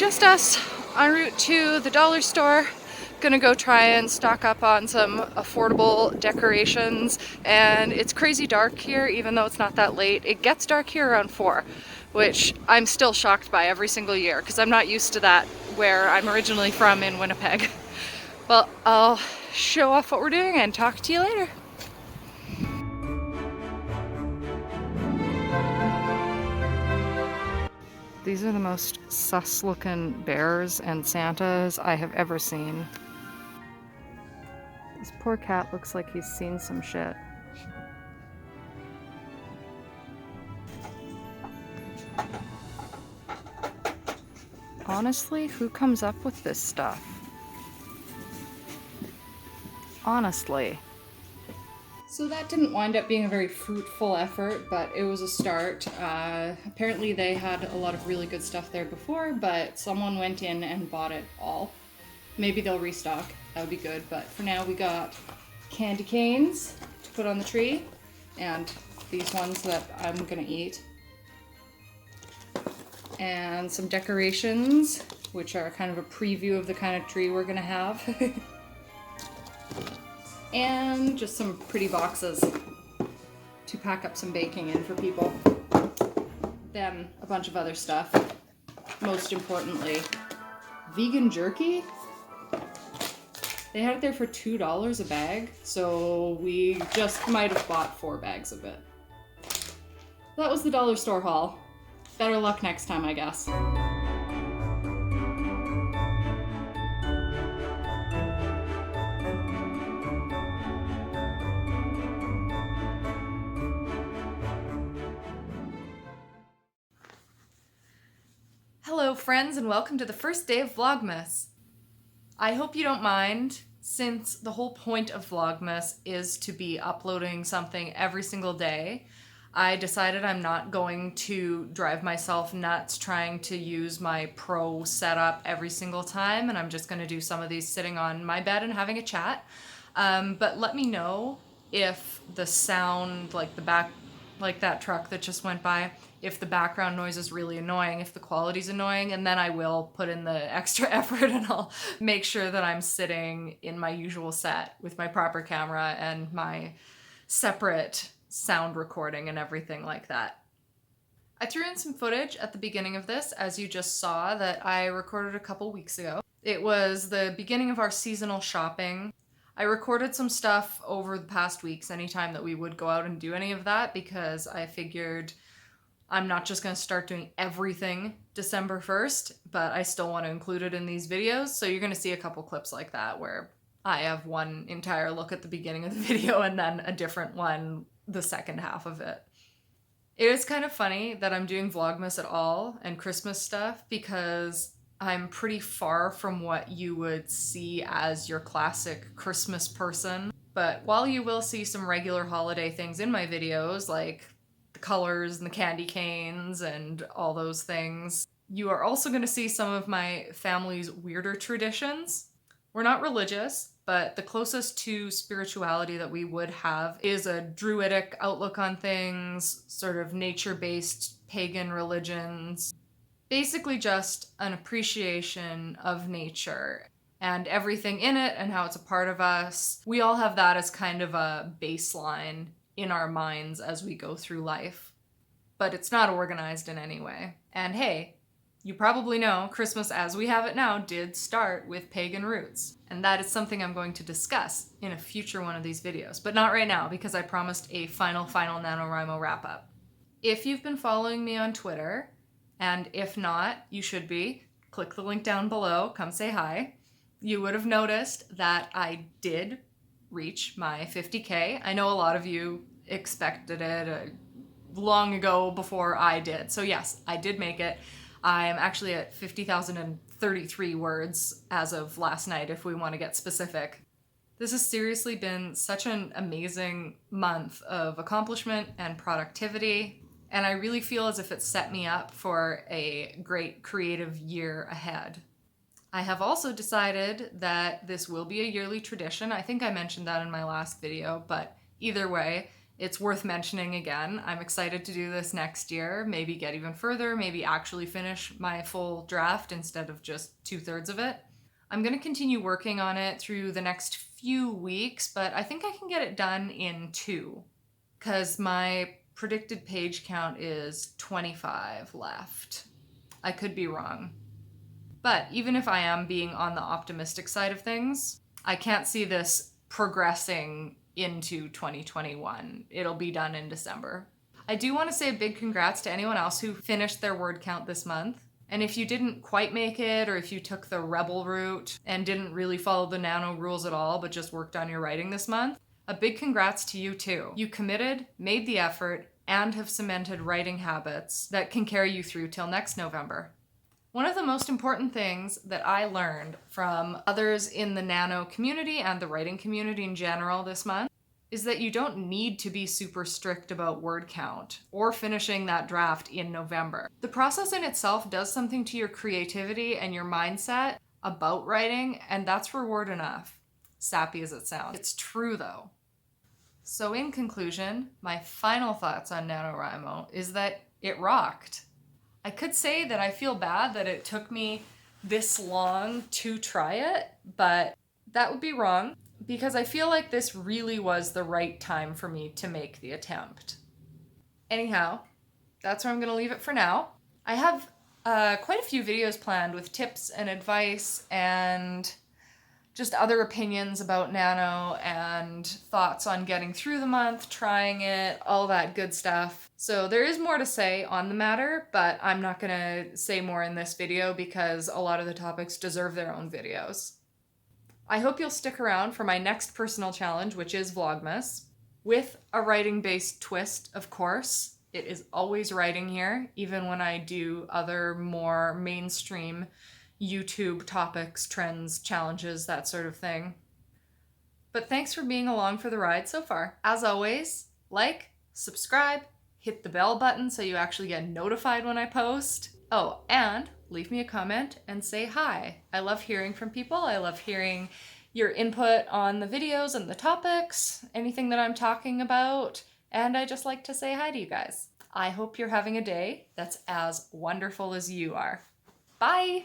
just us en route to the dollar store. Gonna go try and stock up on some affordable decorations, and it's crazy dark here even though it's not that late. It gets dark here around 4, which I'm still shocked by every single year because I'm not used to that where I'm originally from in Winnipeg. Well, I'll show off what we're doing and talk to you later. These are the most sus looking bears and Santas I have ever seen. This poor cat looks like he's seen some shit. Honestly, who comes up with this stuff? Honestly. So that didn't wind up being a very fruitful effort, but it was a start. Apparently they had a lot of really good stuff there before, but someone went in and bought it all. Maybe they'll restock, that would be good, but for now we got candy canes to put on the tree, and these ones that I'm gonna eat. And some decorations, which are kind of a preview of the kind of tree we're gonna have. And just some pretty boxes to pack up some baking in for people. Then a bunch of other stuff. Most importantly, vegan jerky. They had it there for $2 a bag, so we just might have bought 4 bags of it. That was the dollar store haul. Better luck next time, I guess. Hello friends, and welcome to the first day of Vlogmas. I hope you don't mind, since the whole point of Vlogmas is to be uploading something every single day. I decided I'm not going to drive myself nuts trying to use my pro setup every single time, and I'm just going to do some of these sitting on my bed and having a chat. But let me know if the sound, like the back, like that truck that just went by, if the background noise is really annoying, if the quality's annoying, and then I will put in the extra effort and I'll make sure that I'm sitting in my usual set with my proper camera and my separate sound recording and everything like that. I threw in some footage at the beginning of this, as you just saw, that I recorded a couple weeks ago. It was the beginning of our seasonal shopping. I recorded some stuff over the past weeks anytime that we would go out and do any of that, because I figured I'm not just going to start doing everything December 1st, but I still want to include it in these videos. So you're going to see a couple clips like that where I have one entire look at the beginning of the video and then a different one the second half of it. It is kind of funny that I'm doing Vlogmas at all and Christmas stuff, because I'm pretty far from what you would see as your classic Christmas person. But while you will see some regular holiday things in my videos, like the colors and the candy canes and all those things, you are also going to see some of my family's weirder traditions. We're not religious, but the closest to spirituality that we would have is a druidic outlook on things, sort of nature-based pagan religions. Basically just an appreciation of nature and everything in it and how it's a part of us. We all have that as kind of a baseline in our minds as we go through life, but it's not organized in any way. And hey, you probably know Christmas as we have it now did start with pagan roots, and that is something I'm going to discuss in a future one of these videos, but not right now because I promised a final NaNoWriMo wrap-up. If you've been following me on Twitter, and if not, you should be, click the link down below, come say hi. You would have noticed that I did reach my 50K. I know a lot of you expected it long ago before I did. So yes, I did make it. I'm actually at 50,033 words as of last night, if we want to get specific. This has seriously been such an amazing month of accomplishment and productivity, and I really feel as if it set me up for a great creative year ahead. I have also decided that this will be a yearly tradition. I think I mentioned that in my last video, but either way, It's worth mentioning again. I'm excited to do this next year, maybe get even further, maybe actually finish my full draft instead of just 2/3 of it. I'm going to continue working on it through the next few weeks, but I think I can get it done in 2, because my predicted page count is 25 left. I could be wrong. But even if I am being on the optimistic side of things, I can't see this progressing into 2021. It'll be done in December. I do want to say a big congrats to anyone else who finished their word count this month. And if you didn't quite make it, or if you took the rebel route and didn't really follow the Nano rules at all, but just worked on your writing this month, a big congrats to you too. You committed, made the effort, and have cemented writing habits that can carry you through till next November. One of the most important things that I learned from others in the Nano community and the writing community in general this month is that you don't need to be super strict about word count or finishing that draft in November. The process in itself does something to your creativity and your mindset about writing, and that's reward enough. Sappy as it sounds. It's true though. So in conclusion, my final thoughts on NaNoWriMo is that it rocked. I could say that I feel bad that it took me this long to try it, but that would be wrong because I feel like this really was the right time for me to make the attempt. Anyhow, that's where I'm going to leave it for now. I have quite a few videos planned with tips and advice and just other opinions about Nano and thoughts on getting through the month, trying it, all that good stuff. So there is more to say on the matter, but I'm not gonna say more in this video because a lot of the topics deserve their own videos. I hope you'll stick around for my next personal challenge, which is Vlogmas, with a writing-based twist, of course. It is always writing here, even when I do other more mainstream YouTube topics, trends, challenges, that sort of thing. But thanks for being along for the ride so far. As always, like, subscribe, hit the bell button so you actually get notified when I post. Oh, and leave me a comment and say hi. I love hearing from people. I love hearing your input on the videos and the topics, anything that I'm talking about, and I just like to say hi to you guys. I hope you're having a day that's as wonderful as you are. Bye!